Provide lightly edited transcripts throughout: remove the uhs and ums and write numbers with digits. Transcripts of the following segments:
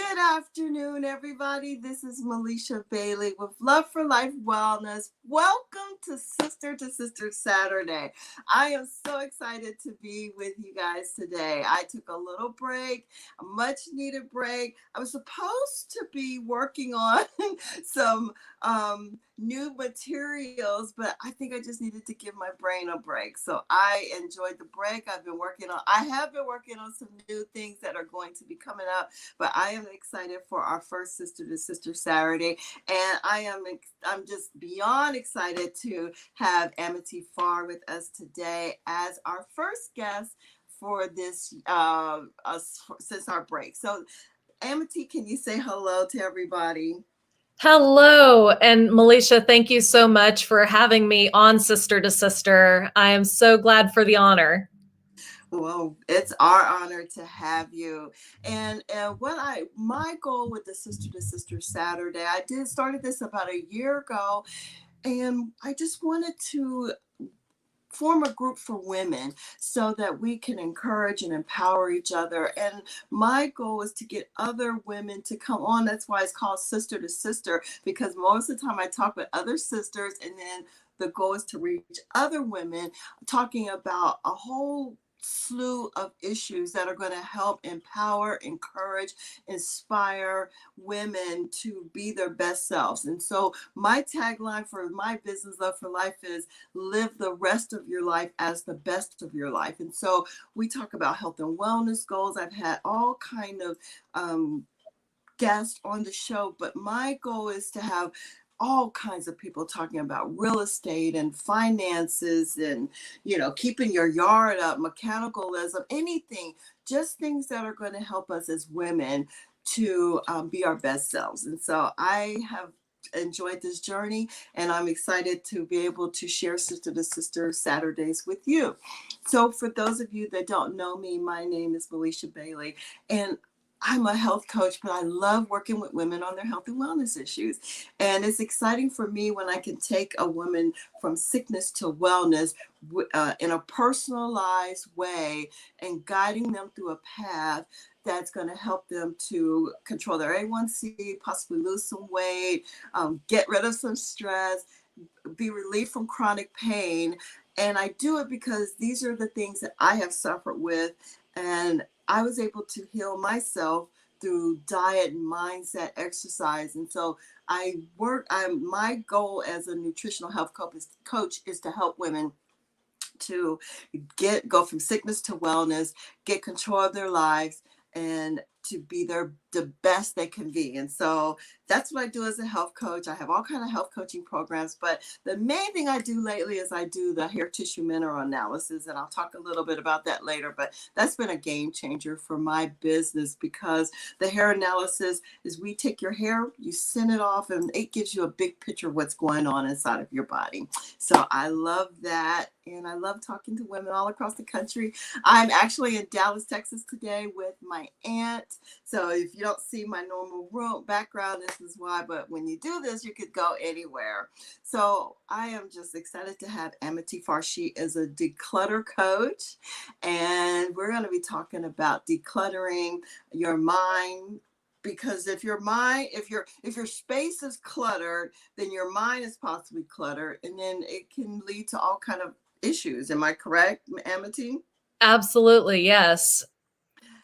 Good afternoon, everybody. This is Melesha Bailey with Love for Life Wellness. Welcome to Sister Saturday. I am so excited to be with you guys today. I took a little break, a much needed break. I was supposed to be working on some new materials, but I think I just needed to give my brain a break. So I enjoyed the break. I have been working on some new things that are going to be coming up, but I am excited for our first Sister Saturday, and I'm just beyond excited to have Amity Farr with us today as our first guest for this since our break. So Amity, can you say hello to everybody? Hello. And Melesha, thank you so much for having me on Sister to Sister. I am so glad for the honor. Well, it's our honor to have you. And my goal with the Sister to Sister Saturday, started this about a year ago, and I just wanted to form a group for women so that we can encourage and empower each other. And my goal is to get other women to come on. That's why it's called Sister to Sister, because most of the time I talk with other sisters, and then the goal is to reach other women talking about a whole slew of issues that are going to help empower, encourage, inspire women to be their best selves. And so my tagline for my business, Love for Life, is live the rest of your life as the best of your life. And so we talk about health and wellness goals. I've had all kind of guests on the show, but my goal is to have all kinds of people talking about real estate and finances and, keeping your yard up, mechanicalism, anything, just things that are going to help us as women to be our best selves. And so I have enjoyed this journey, and I'm excited to be able to share Sister to Sister Saturdays with you. So for those of you that don't know me, my name is Melesha Bailey, and I'm a health coach, but I love working with women on their health and wellness issues. And it's exciting for me when I can take a woman from sickness to wellness in a personalized way and guiding them through a path that's going to help them to control their A1C, possibly lose some weight, get rid of some stress, be relieved from chronic pain. And I do it because these are the things that I have suffered with, and I was able to heal myself through diet, mindset, exercise. And so my goal as a nutritional health coach is to help women to go from sickness to wellness, get control of their lives, and to be the best they can be. And so that's what I do as a health coach. I have all kinds of health coaching programs, but the main thing I do lately is I do the hair tissue mineral analysis, and I'll talk a little bit about that later. But that's been a game changer for my business, because the hair analysis is we take your hair, you send it off, and it gives you a big picture of what's going on inside of your body. So I love that, and I love talking to women all across the country. I'm actually in Dallas, Texas today with my aunt. So if you don't see my normal room background, this is why. But when you do this, you could go anywhere. So I am just excited to have Amity Farr. She is a declutter coach, and we're going to be talking about decluttering your mind. Because if your space is cluttered, then your mind is possibly cluttered, and then it can lead to all kind of issues. Am I correct, Amity? Absolutely, yes.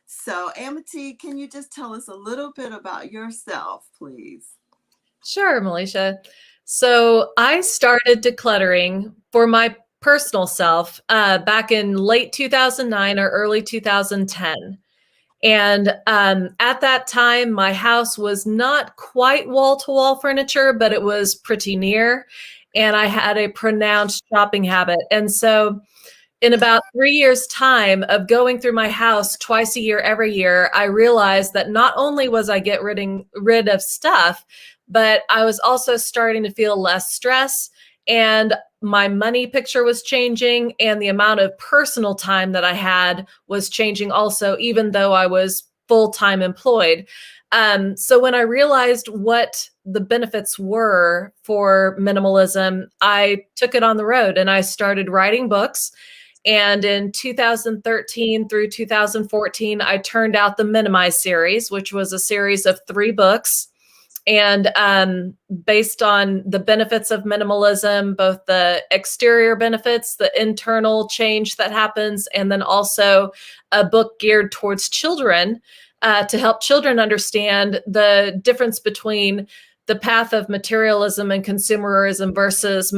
So, Amity, can you just tell us a little bit about yourself, please? Sure, Melesha. So I started decluttering for my personal self back in late 2009 or early 2010. And at that time, my house was not quite wall-to-wall furniture, but it was pretty near. And I had a pronounced shopping habit. And so in about 3 years' time of going through my house twice a year, every year, I realized that not only was I getting rid of stuff, but I was also starting to feel less stress, and my money picture was changing, and the amount of personal time that I had was changing also, even though I was full-time employed. So when I realized what the benefits were for minimalism, I took it on the road and I started writing books. And in 2013 through 2014, I turned out the Minimize series, which was a series of 3 books. And based on the benefits of minimalism, both the exterior benefits, the internal change that happens, and then also a book geared towards children to help children understand the difference between the path of materialism and consumerism versus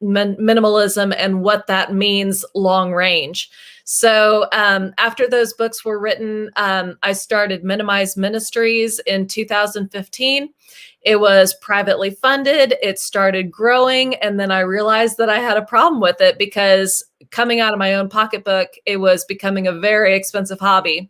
minimalism and what that means long range. So after those books were written, I started Minimize Ministries in 2015. It was privately funded. It started growing. And then I realized that I had a problem with it because coming out of my own pocketbook, it was becoming a very expensive hobby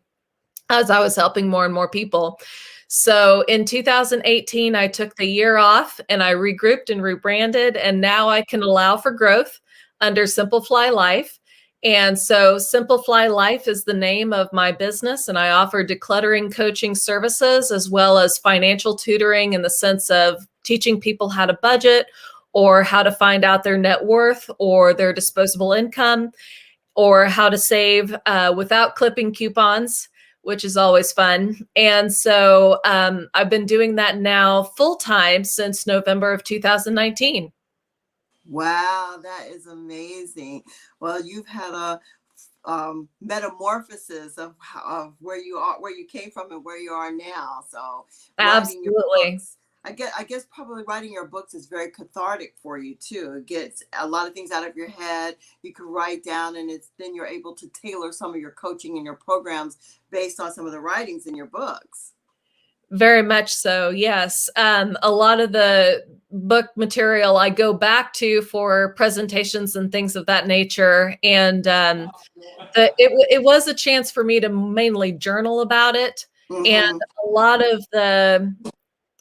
as I was helping more and more people. So in 2018, I took the year off and I regrouped and rebranded, and now I can allow for growth under Simplify Life. And so Simplify Life is the name of my business, and I offer decluttering coaching services as well as financial tutoring in the sense of teaching people how to budget or how to find out their net worth or their disposable income or how to save without clipping coupons, which is always fun. And so I've been doing that now full time since November of 2019. Wow, that is amazing. Well, you've had a metamorphosis of where you are, where you came from, and where you are now. So, writing your Absolutely. books, I guess probably writing your books is very cathartic for you too. It gets a lot of things out of your head. You can write down, and then you're able to tailor some of your coaching and your programs based on some of the writings in your books. Very much so. Yes. A lot of the book material I go back to for presentations and things of that nature. And it was a chance for me to mainly journal about it. And Hmm. a lot of the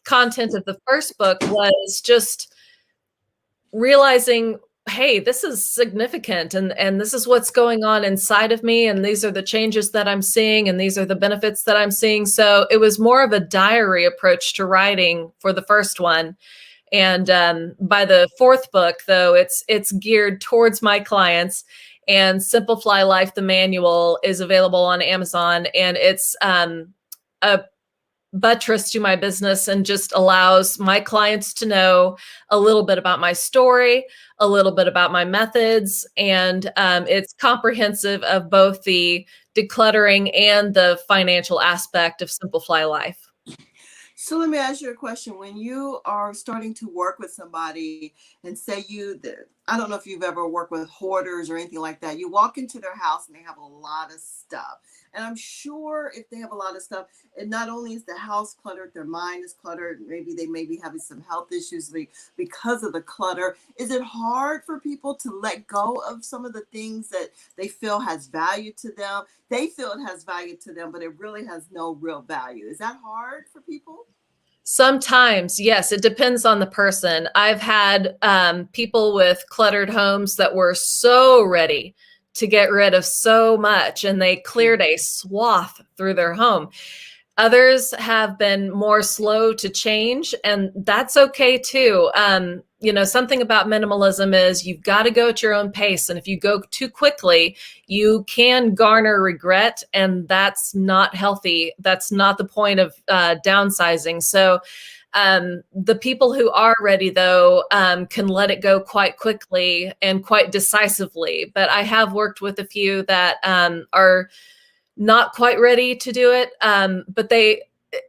content of the first book was just realizing, hey, this is significant and this is what's going on inside of me. And these are the changes that I'm seeing. And these are the benefits that I'm seeing. So it was more of a diary approach to writing for the first one. And by the fourth book, though, it's geared towards my clients. And Simplify Life, the manual, is available on Amazon. And it's a buttress to my business and just allows my clients to know a little bit about my story, a little bit about my methods, and it's comprehensive of both the decluttering and the financial aspect of Simplify Life. So let me ask you a question. When you are starting to work with somebody, and say I don't know if you've ever worked with hoarders or anything like that. You walk into their house and they have a lot of stuff. And I'm sure if they have a lot of stuff, and not only is the house cluttered, their mind is cluttered. Maybe they may be having some health issues because of the clutter. Is it hard for people to let go of some of the things that they feel has value to them? They feel it has value to them, but it really has no real value. Is that hard for people? Sometimes, yes, it depends on the person. I've had people with cluttered homes that were so ready to get rid of so much, and they cleared a swath through their home. Others have been more slow to change, and that's okay too. Something about minimalism is you've got to go at your own pace. And if you go too quickly, you can garner regret, and that's not healthy. That's not the point of downsizing. So the people who are ready, though, can let it go quite quickly and quite decisively. But I have worked with a few that are not quite ready to do it. But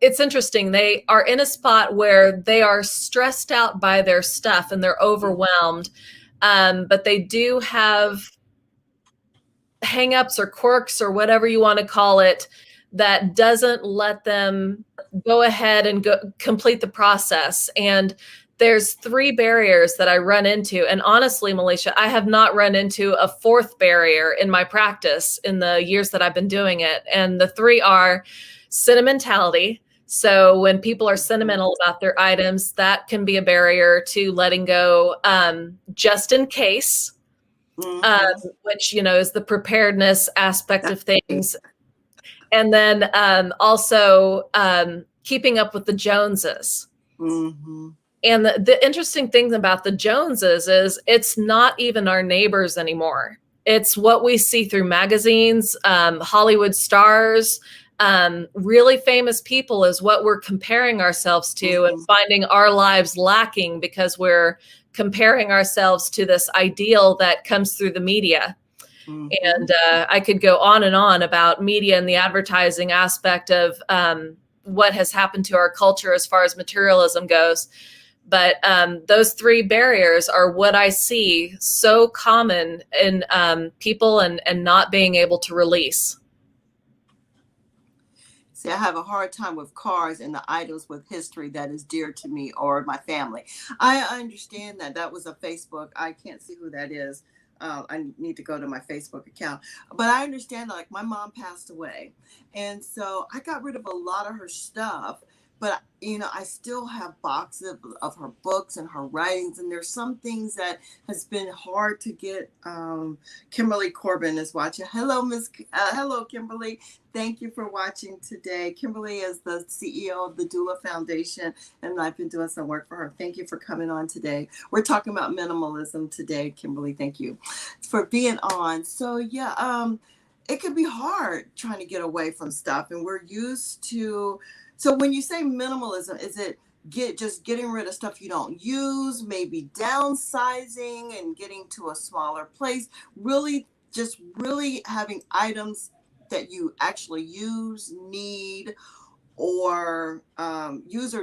it's interesting. They are in a spot where they are stressed out by their stuff and they're overwhelmed. But they do have hangups or quirks or whatever you want to call it that doesn't let them go ahead and complete the process. And there's 3 barriers that I run into. And honestly, Melesha, I have not run into a 4th barrier in my practice in the years that I've been doing it. And the 3 are sentimentality. So when people are sentimental about their items, that can be a barrier to letting go, just in case, Hmm. which, is the preparedness aspect of things. And then also keeping up with the Joneses. Hmm. And the interesting thing about the Joneses is it's not even our neighbors anymore. It's what we see through magazines, Hollywood stars, really famous people is what we're comparing ourselves to, and Mm-hmm. finding our lives lacking because we're comparing ourselves to this ideal that comes through the media. Mm-hmm. And I could go on and on about media and the advertising aspect of what has happened to our culture as far as materialism goes. But those three barriers are what I see so common in people and not being able to release. See, I have a hard time with cars and the items with history that is dear to me or my family. I understand that. That was a Facebook. I can't see who that is. I need to go to my Facebook account. But I understand that, like, my mom passed away. And so I got rid of a lot of her stuff. But, I still have boxes of her books and her writings. And there's some things that has been hard to get. Kimberly Corbin is watching. Hello, hello, Kimberly. Thank you for watching today. Kimberly is the CEO of the Doula Foundation, and I've been doing some work for her. Thank you for coming on today. We're talking about minimalism today, Kimberly. Thank you for being on. So yeah, it can be hard trying to get away from stuff, and we're used to. So when you say minimalism, is it just getting rid of stuff you don't use, maybe downsizing and getting to a smaller place, really having items that you actually use or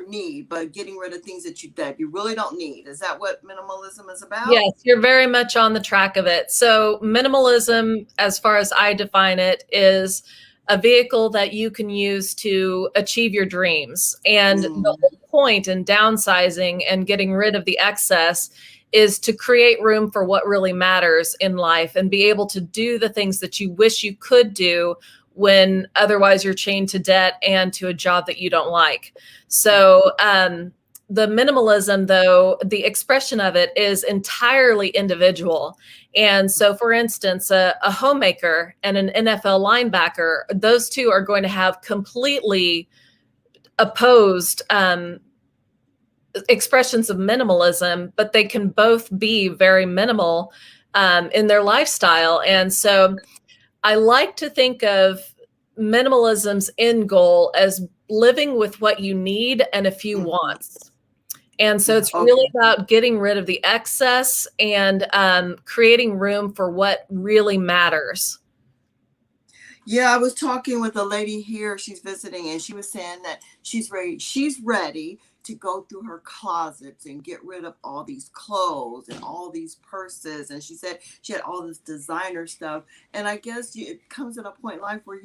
need, but getting rid of things that you really don't need? Is that what minimalism is about? Yes, you're very much on the track of it. So minimalism, as far as I define it, is a vehicle that you can use to achieve your dreams. And the Mm, whole point in downsizing and getting rid of the excess is to create room for what really matters in life and be able to do the things that you wish you could do when otherwise you're chained to debt and to a job that you don't like. So, the minimalism, though, the expression of it is entirely individual. And so, for instance, a homemaker and an NFL linebacker, those two are going to have completely opposed expressions of minimalism, but they can both be very minimal in their lifestyle. And so, I like to think of minimalism's end goal as living with what you need and a few mhm. wants. And so it's really Okay. about getting rid of the excess and creating room for what really matters. Yeah, I was talking with a lady here. She's visiting, and she was saying that she's ready. She's ready to go through her closets and get rid of all these clothes and all these purses. And she said she had all this designer stuff. And I guess it comes at a point in life where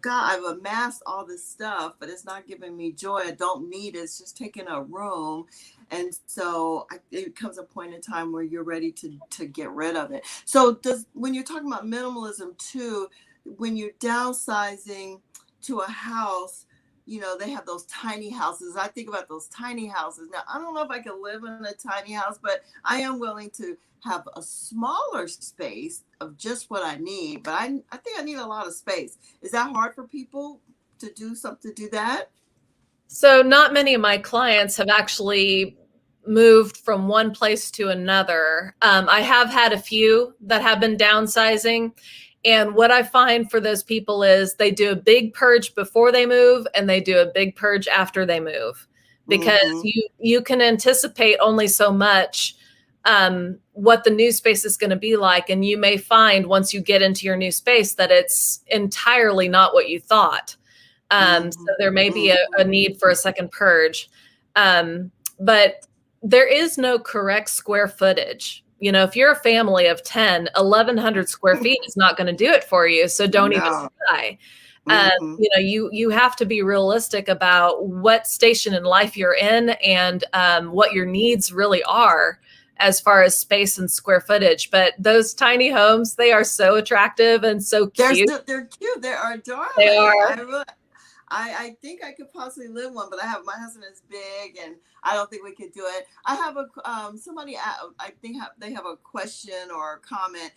I've amassed all this stuff, but it's not giving me joy. I don't need it. It's just taking a room. And so it comes a point in time where you're ready to get rid of it. So when you're talking about minimalism too, when you're downsizing to a house, they have those tiny houses. I think about those tiny houses. Now, I don't know if I can live in a tiny house, but I am willing to have a smaller space of just what I need. But I think I need a lot of space. Is that hard for people to do something, to do that? So, not many of my clients have actually moved from one place to another. I have had a few that have been downsizing. And what I find for those people is they do a big purge before they move and they do a big purge after they move, because Mm-hmm. you can anticipate only so much what the new space is going to be like. And you may find once you get into your new space that it's entirely not what you thought. So Mm-hmm. there may be a Mm-hmm. need for a second purge. But there is no correct square footage. If you're a family of 10, 1,100 square feet is not going to do it for you. So don't even No. try. Mm-hmm. You have to be realistic about what station in life you're in and what your needs really are as far as space and square footage. But those tiny homes, they are so attractive and so cute. They're cute. They are They darling. are. I think I could possibly live one, but my husband is big, and I don't think we could do it. I have somebody, I think they have a question or a comment,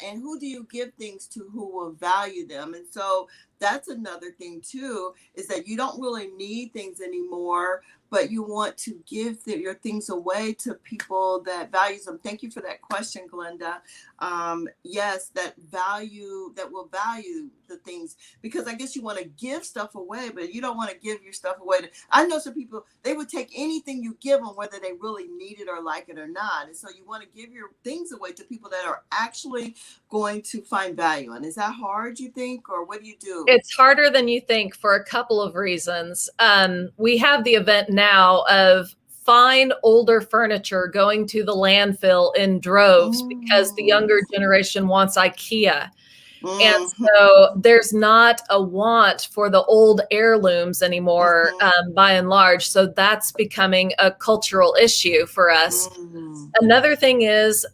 and who do you give things to who will value them? And so that's another thing too, is that you don't really need things anymore, but you want to give your things away to people that values them. Thank you for that question, Glenda. Yes, that will value the things, because I guess you want to give stuff away, but you don't want to give your stuff away I know some people, they would take anything you give them, whether they really need it or like it or not. And so you want to give your things away to people that are actually going to find value. And is that hard, you think, or what do you do? It's harder than you think for a couple of reasons. We have the event now of fine older furniture going to the landfill in droves because the younger generation wants IKEA. And so there's not a want for the old heirlooms anymore, by and large. So that's becoming a cultural issue for us. Another thing is,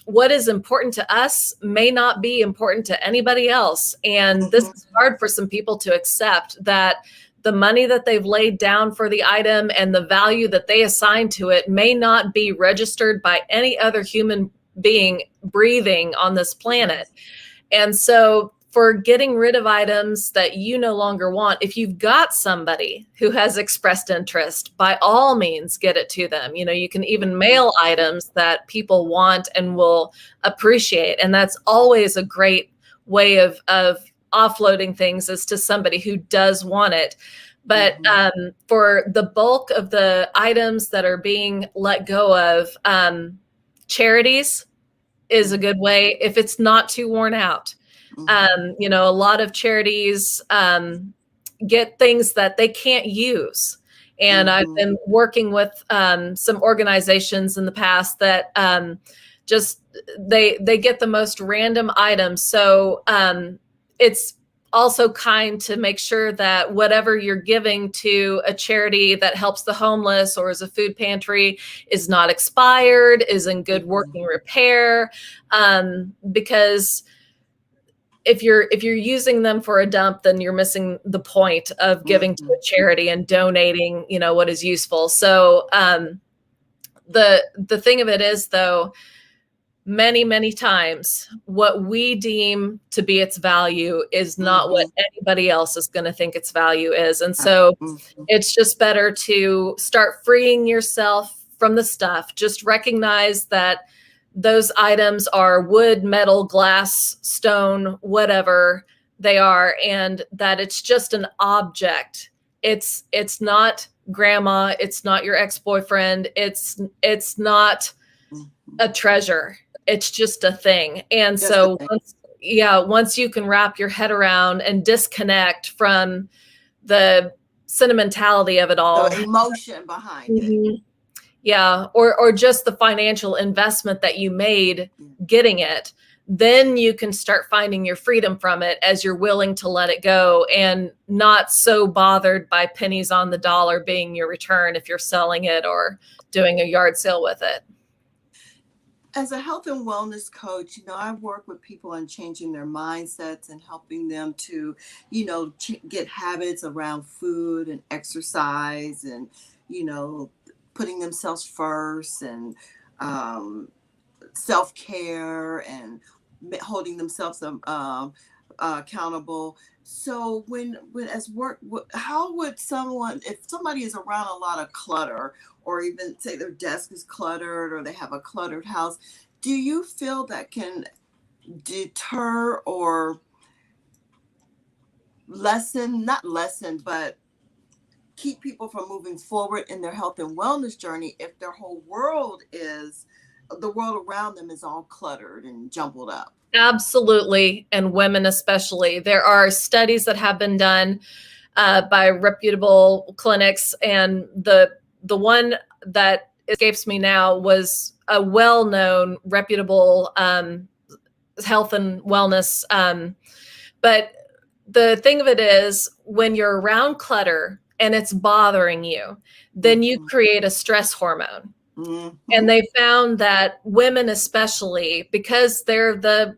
what is important to us may not be important to anybody else. And this is hard for some people to accept, that the money that they've laid down for the item and the value that they assign to it may not be registered by any other human being breathing on this planet. And so for getting rid of items that you no longer want, if you've got somebody who has expressed interest, by all means, get it to them. You know, you can even mail items that people want and will appreciate. And that's always a great way of offloading things, is to somebody who does want it. But for the bulk of the items that are being let go of, charities is a good way if it's not too worn out. You know, a lot of charities get things that they can't use. And I've been working with some organizations in the past that just they get the most random items. So it's also kind to make sure that whatever you're giving to a charity that helps the homeless or is a food pantry is not expired, is in good working repair, because if you're using them for a dump, then you're missing the point of giving to a charity and donating, you know, what is useful. So the thing of it is, though, many times what we deem to be its value is not what anybody else is going to think its value is. And so it's just better to start freeing yourself from the stuff. Just recognize that those items are wood, metal, glass, stone, whatever they are, and that it's just an object. It's not grandma. It's not your ex-boyfriend. It's not a treasure. It's just a thing. And just so once you can wrap your head around and disconnect from the sentimentality of it all, the emotion behind it. Yeah, or just the financial investment that you made getting it, then you can start finding your freedom from it as you're willing to let it go and not so bothered by pennies on the dollar being your return if you're selling it or doing a yard sale with it. As a health and wellness coach, you know, I work with people on changing their mindsets and helping them to, you know, get habits around food and exercise and, you know, putting themselves first and self-care and holding themselves accountable. So when as work, how would someone, if somebody is around a lot of clutter, or even say their desk is cluttered or they have a cluttered house, do you feel that can deter or not lessen, but keep people from moving forward in their health and wellness journey if their whole the world around them is all cluttered and jumbled up? Absolutely. And women especially. There are studies that have been done by reputable clinics. And the one that escapes me now was a well-known, reputable health and wellness. But the thing of it is, when you're around clutter and it's bothering you, then you create a stress hormone. And they found that women especially, because they're the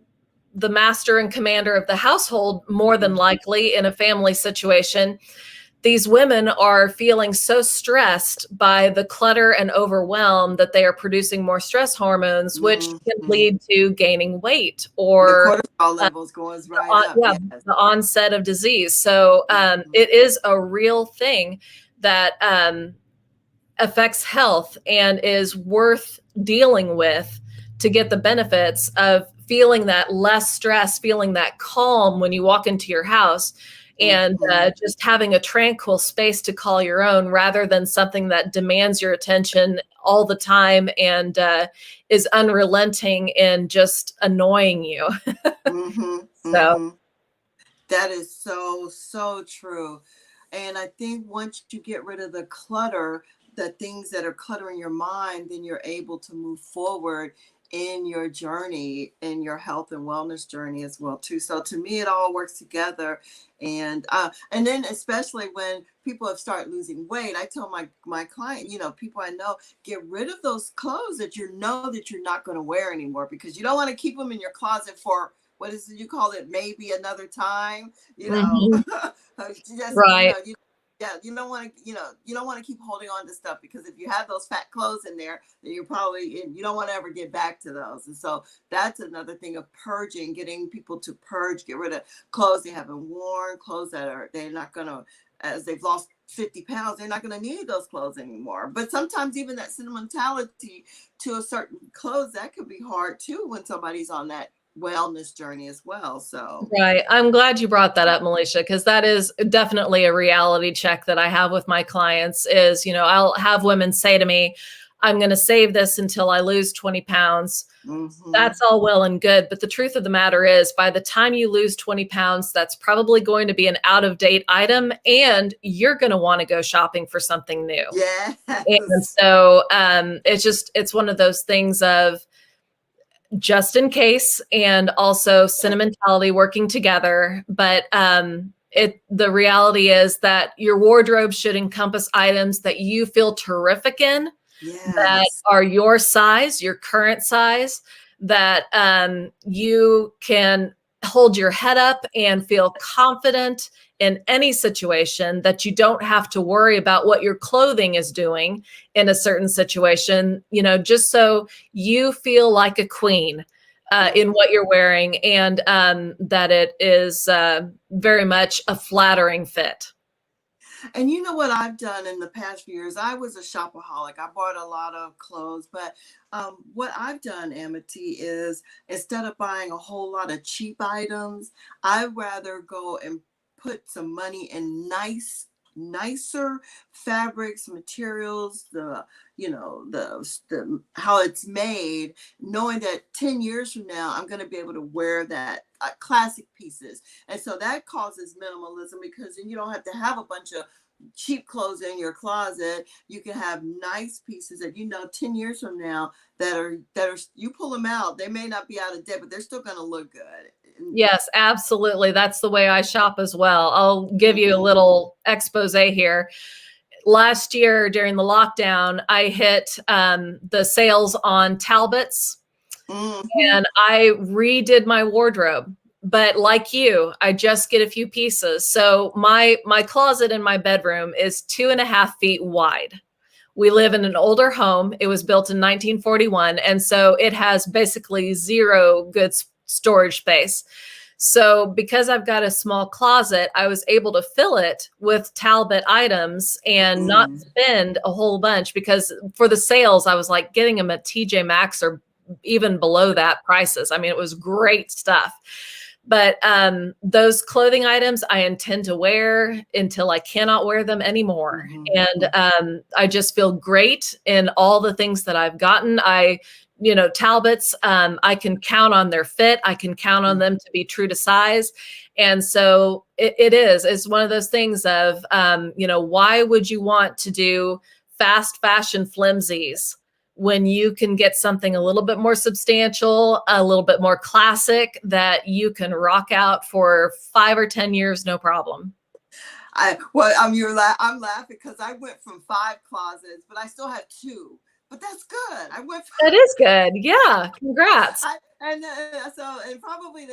master and commander of the household, more than likely in a family situation, these women are feeling so stressed by the clutter and overwhelm that they are producing more stress hormones, which can lead to gaining weight or the cortisol levels goes right up. Yes. The onset of disease. So it is a real thing that affects health and is worth dealing with to get the benefits of feeling that less stress, feeling that calm when you walk into your house, and Mm-hmm. just having a tranquil space to call your own rather than something that demands your attention all the time and is unrelenting and just annoying you. Mm-hmm. So, Mm-hmm. That is so, so true. And I think once you get rid of the clutter, the things that are cluttering your mind, then you're able to move forward in your journey, in your health and wellness journey as well too. So to me, it all works together. And then especially when people have started losing weight, I tell my client, people I know, get rid of those clothes that you know that you're not going to wear anymore, because you don't want to keep them in your closet for, what is it you call it, maybe another time, mhm, just, right. yeah, you don't want to keep holding on to stuff, because if you have those fat clothes in there, then you don't want to ever get back to those. And so that's another thing of purging, getting people to purge, get rid of clothes they haven't worn, clothes that they're not going to, as they've lost 50 pounds, they're not going to need those clothes anymore. But sometimes even that sentimentality to a certain clothes, that could be hard too when somebody's on that wellness journey as well. So Right. I'm glad you brought that up, Melesha, because that is definitely a reality check that I have with my clients is, I'll have women say to me, I'm going to save this until I lose 20 pounds. mm-hmm. That's all well and good. But the truth of the matter is, by the time you lose 20 pounds, that's probably going to be an out of date item, and you're going to want to go shopping for something new. And Yes. so it's one of those things of, just in case, and also sentimentality working together. But the reality is that your wardrobe should encompass items that you feel terrific in, that Yes. are your size, your current size, that you can hold your head up and feel confident in any situation, that you don't have to worry about what your clothing is doing in a certain situation, just so you feel like a queen in what you're wearing, and that it is very much a flattering fit. And you know what I've done in the past few years? I was a shopaholic. I bought a lot of clothes, but what I've done, Amity, is instead of buying a whole lot of cheap items, I'd rather go and put some money in nicer fabrics, materials, the how it's made, knowing that 10 years from now I'm going to be able to wear that classic pieces. And so that causes minimalism, because then you don't have to have a bunch of cheap clothes in your closet. You can have nice pieces that 10 years from now that are you pull them out, they may not be out of date, but they're still going to look good. Yes, absolutely. That's the way I shop as well. I'll give you a Mm-hmm. little expose here. Last year during the lockdown, I hit the sales on Talbots, Mm-hmm. and I redid my wardrobe. But like you, I just get a few pieces. So my closet in my bedroom is 2.5 feet wide. We live in an older home. It was built in 1941, and so it has basically zero goods storage space. So because I've got a small closet, I was able to fill it with Talbot items and not Mm. spend a whole bunch, because for the sales, I was like getting them at TJ Maxx or even below that prices. I mean, it was great stuff. But those clothing items I intend to wear until I cannot wear them anymore. Mm-hmm. And I just feel great in all the things that I've gotten. Talbots, I can count on their fit. I can count on them to be true to size. And so it's one of those things of, why would you want to do fast fashion flimsies when you can get something a little bit more substantial, a little bit more classic, that you can rock out for 5 or 10 years, no problem. I'm laughing because I went from 5 closets, but I still have two. But that's good. I went That is good. Yeah. Congrats. and probably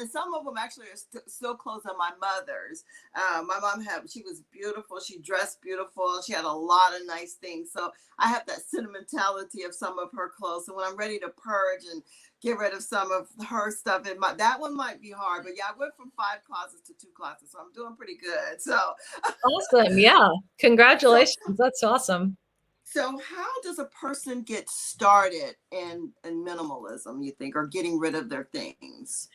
some of them actually are still clothes on my mother's. My mom she was beautiful. She dressed beautiful. She had a lot of nice things. So I have that sentimentality of some of her clothes. So when I'm ready to purge and get rid of some of her stuff, that one might be hard. But yeah, I went from 5 closets to 2 closets, so I'm doing pretty good. So Awesome. Yeah. so Congratulations. That's awesome. So how does a person get started in minimalism, you think, or getting rid of their things?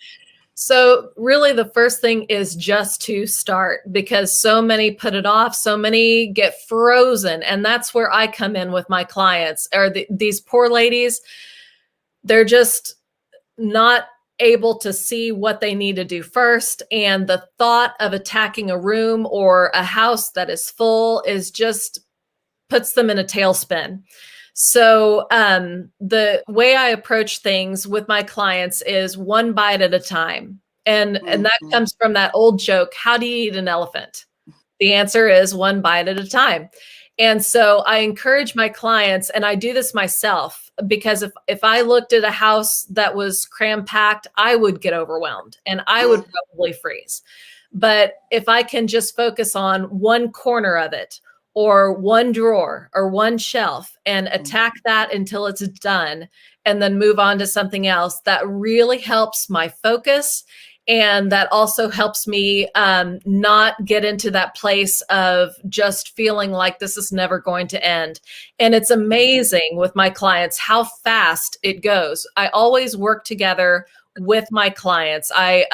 So really the first thing is just to start, because so many put it off, so many get frozen. And that's where I come in with my clients, or these poor ladies. They're just not able to see what they need to do first. And the thought of attacking a room or a house that is full is just puts them in a tailspin. So the way I approach things with my clients is one bite at a time. And that Mhm. comes from that old joke, how do you eat an elephant? The answer is one bite at a time. And so I encourage my clients, and I do this myself, because if I looked at a house that was cram packed, I would get overwhelmed and I would Mm, probably freeze. But if I can just focus on one corner of it, or one drawer or one shelf, and mm, attack that until it's done, and then move on to something else, that really helps my focus. And that also helps me not get into that place of just feeling like this is never going to end. And it's amazing with my clients how fast it goes. I always work together with my clients. I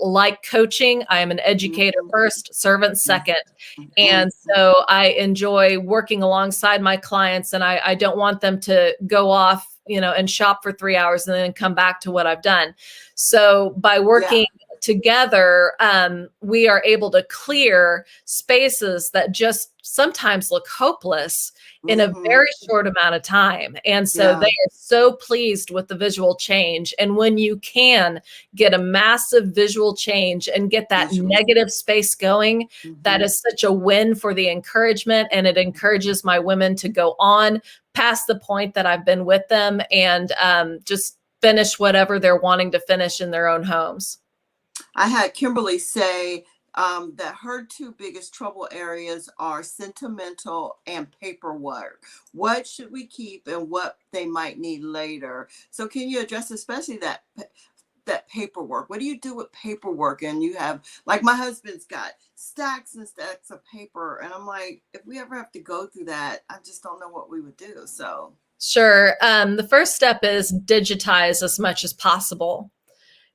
like coaching. I am an educator mhm, first, servant mhm, second. mhm, And so I enjoy working alongside my clients, and I don't want them to go off, and shop for 3 hours and then come back to what I've done. So by yeah. working together, we are able to clear spaces that just sometimes look hopeless in a Mhm, very short amount of time. And so they yeah. are so pleased with the visual change. And when you can get a massive visual change and get that Visual. negative space going, that Mhm. is such a win for the encouragement. And it encourages my women to go on past the point that I've been with them, and just finish whatever they're wanting to finish in their own homes. I had Kimberly say that her two biggest trouble areas are sentimental and paperwork. What should we keep and what they might need later? So, can you address especially that paperwork? What do you do with paperwork? And you have, like, my husband's got stacks and stacks of paper, and I'm like, if we ever have to go through that, I just don't know what we would do. So, Sure. The first step is digitize as much as possible.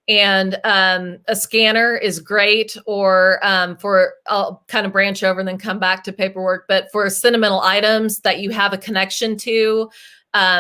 And a scanner is great, or I'll kind of branch over and then come back to paperwork. But for sentimental items that you have a connection to,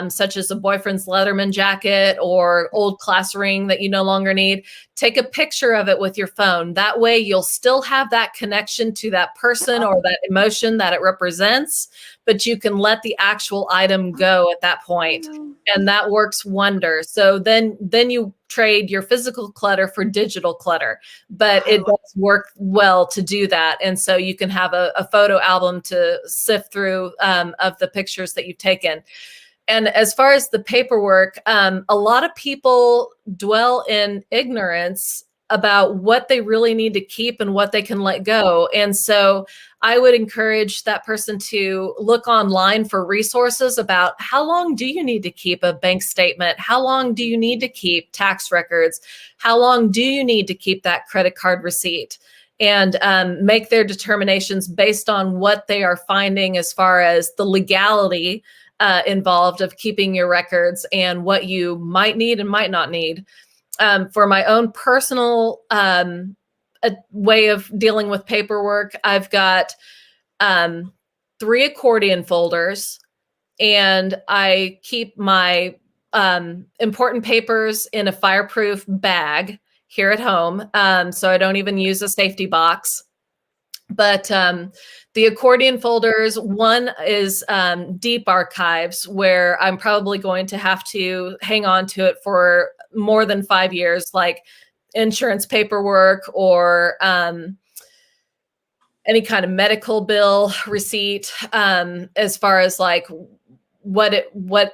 such as a boyfriend's Leatherman jacket or old class ring that you no longer need, take a picture of it with your phone. That way you'll still have that connection to that person or that emotion that it represents, but you can let the actual item go at that point. And that works wonders. So then you trade your physical clutter for digital clutter, but I it does work well to do that. And so you can have a photo album to sift through of the pictures that you've taken. And as far as the paperwork, a lot of people dwell in ignorance about what they really need to keep and what they can let go. And so I would encourage that person to look online for resources about how long do you need to keep a bank statement? How long do you need to keep tax records? How long do you need to keep that credit card receipt? And make their determinations based on what they are finding as far as the legality involved of keeping your records and what you might need and might not need. For my own personal a way of dealing with paperwork, I've got um, 3 accordion folders, and I keep my important papers in a fireproof bag here at home. So I don't even use a safety box. But the accordion folders, one is deep archives, where I'm probably going to have to hang on to it for more than 5 years, like insurance paperwork or any kind of medical bill receipt, as far as like what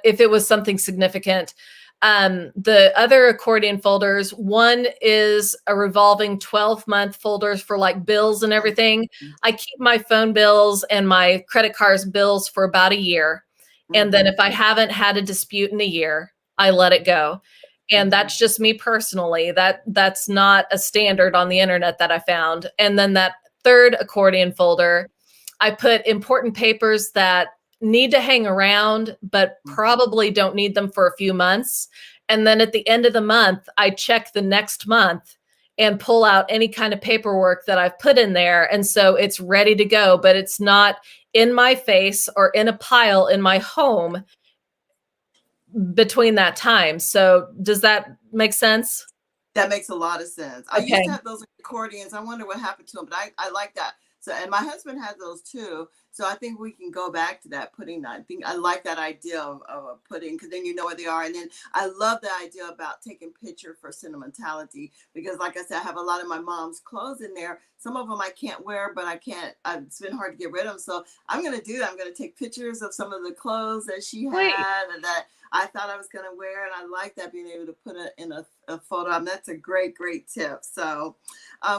if it was something significant. The other accordion folders, one is a revolving 12-month folders for like bills and everything. I keep my phone bills and my credit cards bills for about a year. And then Mhm, if I haven't had a dispute in a year, I let it go. And mhm, that's just me personally. That's not a standard on the internet that I found. And then that third accordion folder, I put important papers that need to hang around, but probably don't need them for a few months. And then at the end of the month, I check the next month and pull out any kind of paperwork that I've put in there. And so it's ready to go, but it's not in my face or in a pile in my home between that time. So does that make sense? That makes a lot of sense. I used to Okay. have those accordions. I wonder what happened to them, but I like that. So, and my husband has those too. So I think we can go back to that, putting that. I think I like that idea of putting, because then you know where they are. And then I love the idea about taking picture for sentimentality, because like I said, I have a lot of my mom's clothes in there. Some of them I can't wear, but I can't, it's been hard to get rid of them. So I'm going to do that. I'm going to take pictures of some of the clothes that she Great. had and that I thought I was going to wear. And I like that, being able to put it in a photo. And that's a great, great tip. So,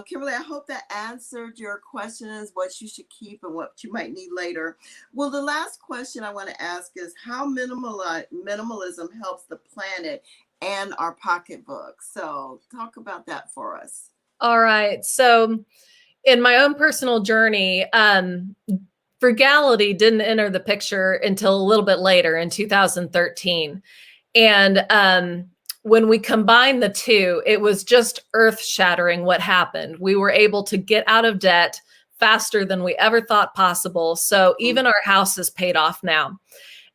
Kimberly, I hope that answered your questions, what you should keep and what you might need later. Well, the last question I want to ask is how minimalism helps the planet and our pocketbook. So talk about that for us. All right. So in my own personal journey, frugality didn't enter the picture until a little bit later in 2013. And when we combined the two, it was just earth shattering what happened. We were able to get out of debt faster than we ever thought possible. So even our house is paid off now.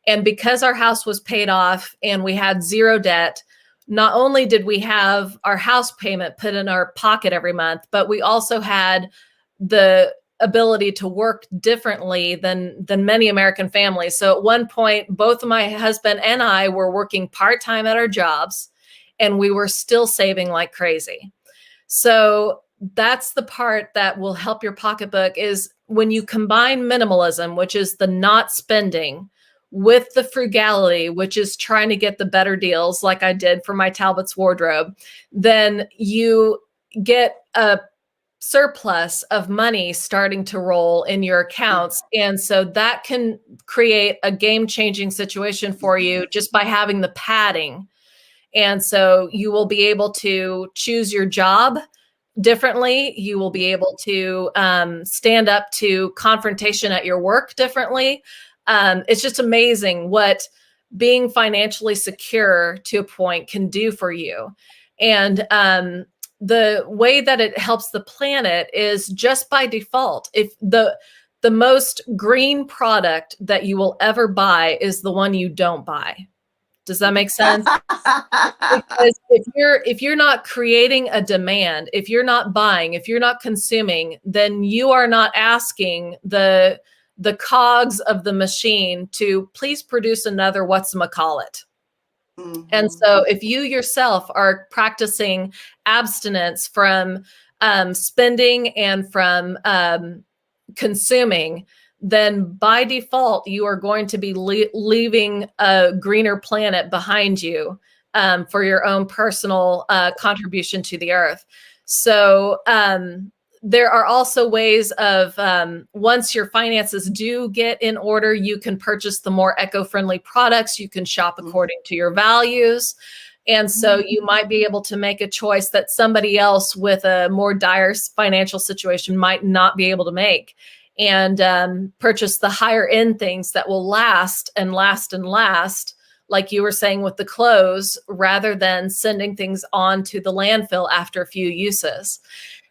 And because our house was paid off and we had zero debt, not only did we have our house payment put in our pocket every month, but we also had the ability to work differently than many American families. So at one point, both my husband and I were working part-time at our jobs, and we were still saving like crazy. So that's the part that will help your pocketbook, is when you combine minimalism, which is the not spending, with the frugality, which is trying to get the better deals like I did for my Talbot's wardrobe, then you get a surplus of money starting to roll in your accounts. And so that can create a game-changing situation for you just by having the padding. And so you will be able to choose your job differently. You will be able to stand up to confrontation at your work differently. It's just amazing what being financially secure to a point can do for you. And the way that it helps the planet is just by default. If the most green product that you will ever buy is the one you don't buy. Does that make sense? Because if you're not creating a demand, if you're not buying, if you're not consuming, then you are not asking the cogs of the machine to please produce another whatchamacallit. And so if you yourself are practicing abstinence from spending and from consuming, then by default, you are going to be leaving a greener planet behind you for your own personal contribution to the earth. So there are also ways of, once your finances do get in order, you can purchase the more eco-friendly products. You can shop according to your values. And so you might be able to make a choice that somebody else with a more dire financial situation might not be able to make, and purchase the higher end things that will last and last and last, like you were saying with the clothes, rather than sending things on to the landfill after a few uses.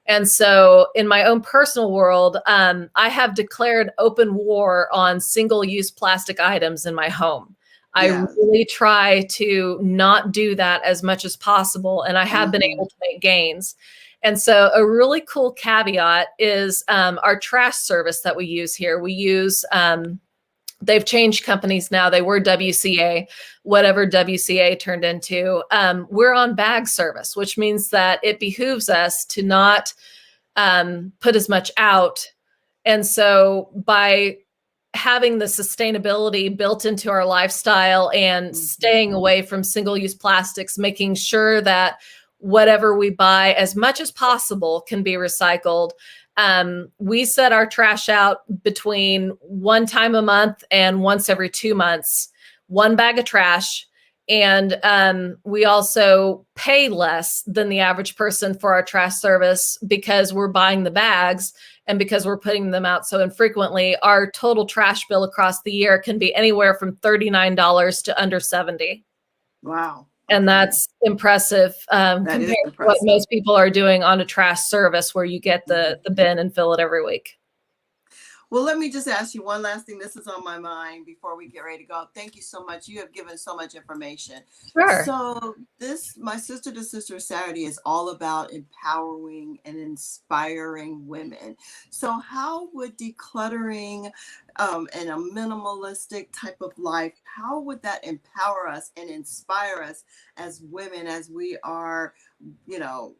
And so in my own personal world, I have declared open war on single-use plastic items in my home. I really try to not do that as much as possible, and I have been able to make gains. And so a really cool caveat is our trash service that we use here. We use, they've changed companies now. They were WCA, whatever WCA turned into. We're on bag service, which means that it behooves us to not put as much out. And so by having the sustainability built into our lifestyle and staying away from single-use plastics, making sure that whatever we buy as much as possible can be recycled. We set our trash out between one time a month and once every 2 months, one bag of trash. And we also pay less than the average person for our trash service because we're buying the bags and because we're putting them out so infrequently. Our total trash bill across the year can be anywhere from $39 to under $70. Wow. And Okay. that's impressive That compared is to what impressive. most people are doing on a trash service where you get the bin and fill it every week. Well, let me just ask you one last thing. This is on my mind before we get ready to go. Thank you so much. You have given so much information. Sure. So, this, my Sister to Sister Saturday, is all about empowering and inspiring women. So, how would decluttering and a minimalistic type of life, how would that empower us and inspire us as women, as we are,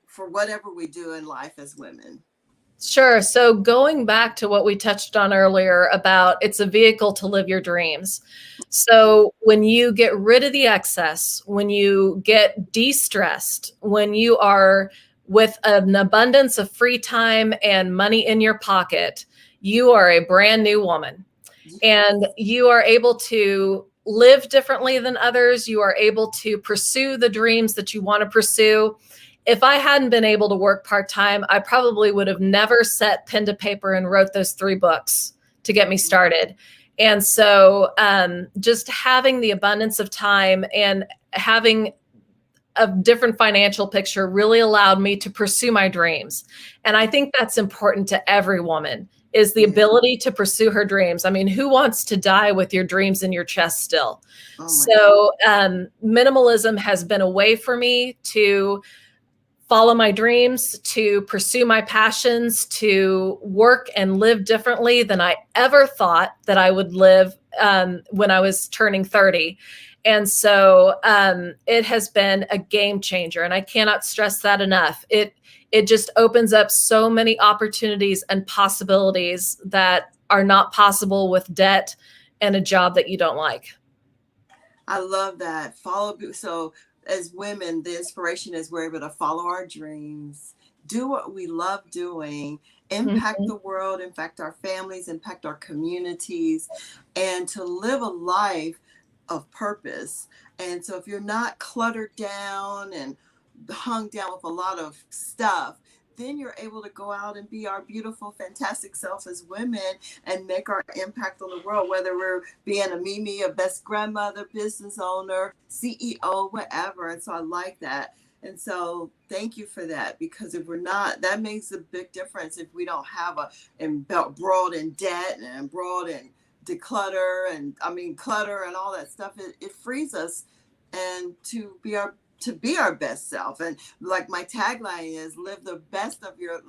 for whatever we do in life as women? Sure. So going back to what we touched on earlier about it's a vehicle to live your dreams. So when you get rid of the excess, when you get de-stressed, when you are with an abundance of free time and money in your pocket, you are a brand new woman and you are able to live differently than others. You are able to pursue the dreams that you want to pursue. If I hadn't been able to work part-time, I probably would have never set pen to paper and wrote those 3 books to get me started. And so just having the abundance of time and having a different financial picture really allowed me to pursue my dreams. And I think that's important to every woman is the Yeah. ability to pursue her dreams. I mean, who wants to die with your dreams in your chest still? Oh my God. So minimalism has been a way for me to follow my dreams, to pursue my passions, to work and live differently than I ever thought that I would live when I was turning 30. And so it has been a game changer, and I cannot stress that enough. It just opens up so many opportunities and possibilities that are not possible with debt and a job that you don't like. I love that. So, as women, the inspiration is we're able to follow our dreams, do what we love doing, impact Mhm. the world, impact our families, impact our communities, and to live a life of purpose. And so, if you're not cluttered down and hung down with a lot of stuff, then you're able to go out and be our beautiful, fantastic self as women and make our impact on the world, whether we're being a Mimi, a best grandmother, business owner, CEO, whatever. And so I like that. And so thank you for that, because if we're not, that makes a big difference if we don't have embroiled in debt and embroiled in clutter and all that stuff. It frees us and to be our best self. And like my tagline is, live the rest of your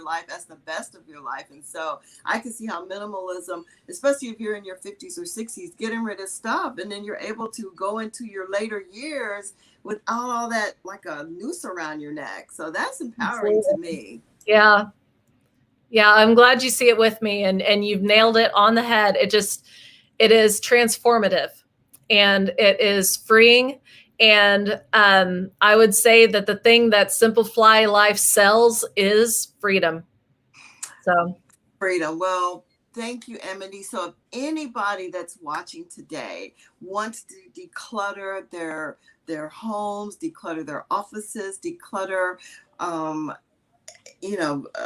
life as the best of your life. And so I can see how minimalism, especially if you're in your 50s or 60s, getting rid of stuff, and then you're able to go into your later years without all that, like a noose around your neck. So that's empowering to Absolutely. me. Yeah. Yeah, I'm glad you see it with me, and you've nailed it on the head. It is transformative and it is freeing. And I would say that the thing that Simplify Life sells is freedom. So Freedom. Well, thank you, Amity. So if anybody that's watching today wants to declutter their homes, declutter their offices, declutter I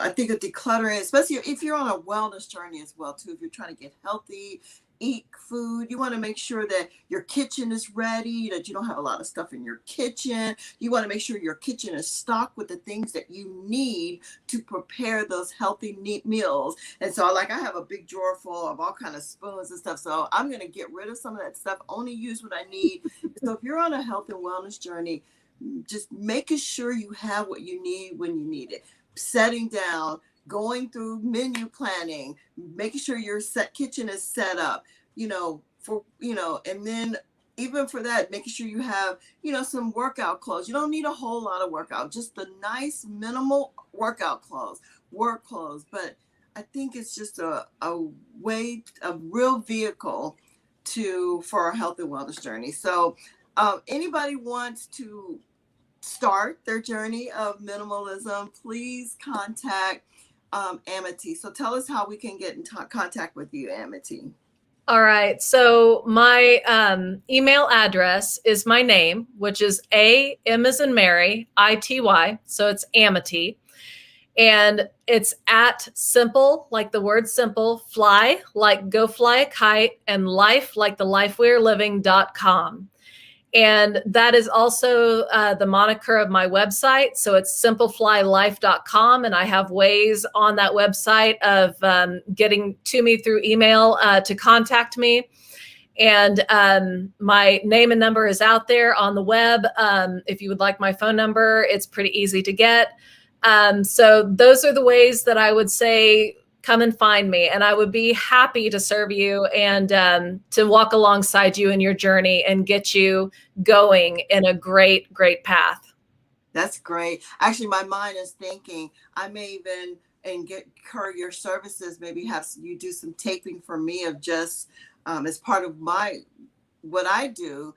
think of decluttering, especially if you're on a wellness journey as well too. If you're trying to get healthy, eat food, you want to make sure that your kitchen is ready, that you don't have a lot of stuff in your kitchen. You want to make sure your kitchen is stocked with the things that you need to prepare those healthy, neat meals. And so, like, I have a big drawer full of all kind of spoons and stuff. So I'm going to get rid of some of that stuff. Only use what I need. So if you're on a health and wellness journey, just making sure you have what you need when you need it, setting down, going through menu planning, making sure your kitchen is set up, and then even for that, making sure you have, some workout clothes. You don't need a whole lot of workout, just the nice minimal workout clothes, work clothes. But I think it's just a way, a real vehicle for our health and wellness journey. So anybody wants to start their journey of minimalism, please contact Amity. So tell us how we can get in contact with you, Amity. All right. So my email address is my name, which is A-M as in Mary, I-T-Y. So it's Amity. And it's at simple, like the word simple, fly, like go fly a kite, and life, like the life we are living.com. And that is also the moniker of my website. So it's simpleflylife.com. And I have ways on that website of getting to me through email to contact me. And my name and number is out there on the web. If you would like my phone number, it's pretty easy to get. So those are the ways that I would say, come and find me. And I would be happy to serve you and to walk alongside you in your journey and get you going in a great, great path. That's great. Actually, my mind is thinking I may even and get her your services. Maybe have you do some taping for me of just as part of my what I do.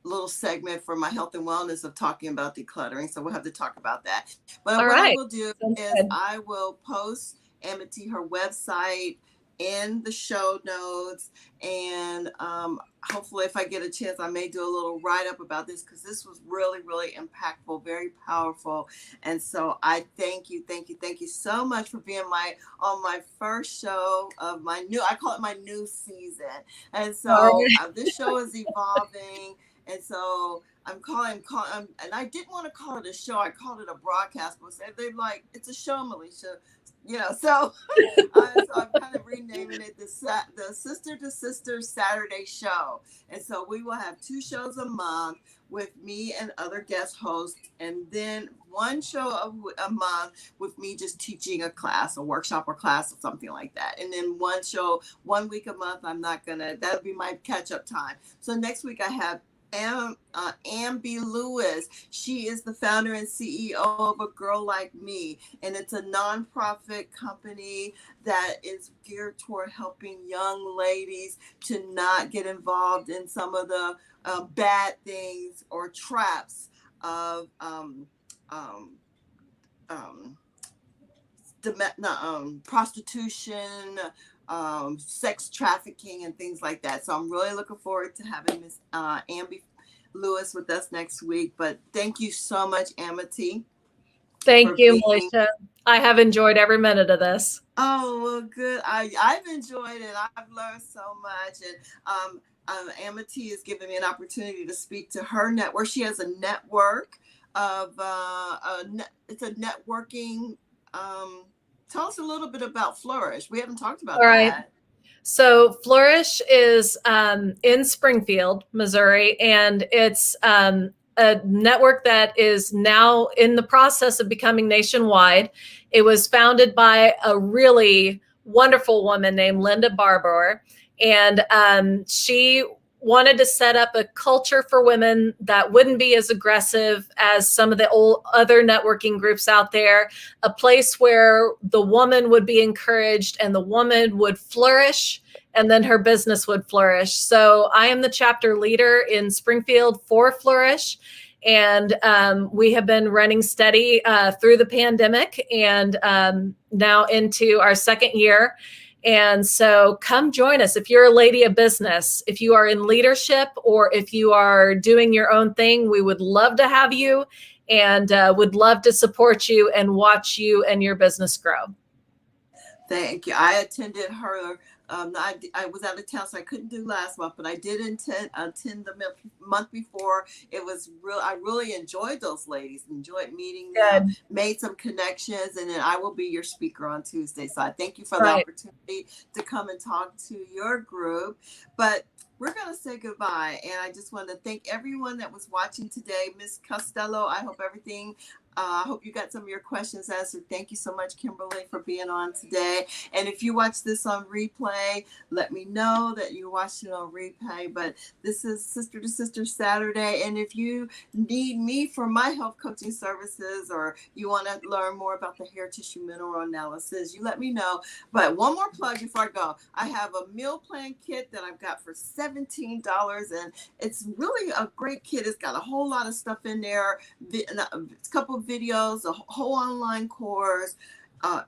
Little segment for my health and wellness of talking about decluttering. So we'll have to talk about that. But All what I right. will do Sounds is good. I will post Amity her website in the show notes. And hopefully if I get a chance, I may do a little write-up about this because this was really, really impactful, very powerful. And so I thank you so much for being on my first show of my new, I call it my new season. And All so right. this show is evolving. And so I'm calling, and I didn't want to call it a show. I called it a broadcast, but they're like, it's a show, Melesha. So, so I'm kind of renaming it the Sister to Sister Saturday Show. And so we will have 2 shows a month with me and other guest hosts, and then 1 show a month with me just teaching a class, a workshop or class or something like that. And then 1 show, 1 week a month. That'll be my catch up time. So next week I have Amby Lewis. She is the founder and CEO of A Girl Like Me, and it's a nonprofit company that is geared toward helping young ladies to not get involved in some of the bad things or traps of prostitution, sex trafficking, and things like that. So I'm really looking forward to having Miss Amby Lewis with us next week. But thank you so much, Amity. Thank you, Being. Melesha. I have enjoyed every minute of this. Oh, well, good. I've enjoyed it. I've learned so much. And Amity has given me an opportunity to speak to her network. She has a network of, it's a networking. Tell us a little bit about Flourish. We haven't talked about All right. that. So Flourish is in Springfield, Missouri, and it's a network that is now in the process of becoming nationwide. It was founded by a really wonderful woman named Linda Barbour, and she wanted to set up a culture for women that wouldn't be as aggressive as some of the old other networking groups out there, a place where the woman would be encouraged and the woman would flourish, and then her business would flourish. So I am the chapter leader in Springfield for Flourish. And we have been running steady through the pandemic and now into our 2nd year. And so come join us. If you're a lady of business, if you are in leadership, or if you are doing your own thing, we would love to have you and would love to support you and watch you and your business grow. Thank you. I attended her. I was out of town, so I couldn't do last month, but I did attend the month before. It was real. I really enjoyed those ladies. Enjoyed meeting them. Good. Made some connections, and then I will be your speaker on Tuesday. So I thank you for the Right. opportunity to come and talk to your group. But we're going to say goodbye. And I just want to thank everyone that was watching today. Miss Costello, I hope everything, I hope you got some of your questions answered. Thank you so much, Kimberly, for being on today. And if you watch this on replay, let me know that you watched it on replay. But this is Sister to Sister Saturday. And if you need me for my health coaching services, or you want to learn more about the hair tissue mineral analysis, you let me know. But one more plug before I go. I have a meal plan kit that I've got for $17, and it's really a great kit. It's got a whole lot of stuff in there, a couple of videos, a whole online course,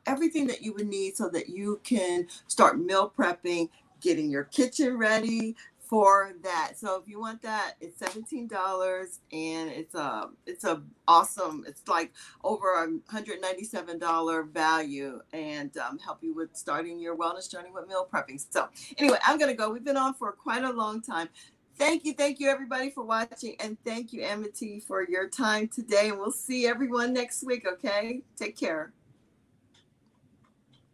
everything that you would need so that you can start meal prepping getting your kitchen ready for that. So if you want that, it's $17, and it's a awesome. It's like over $197 value, and help you with starting your wellness journey with meal prepping. So anyway, I'm gonna go. We've been on for quite a long time. Thank you everybody for watching, and thank you Amity for your time today. And we'll see everyone next week. Okay, take care.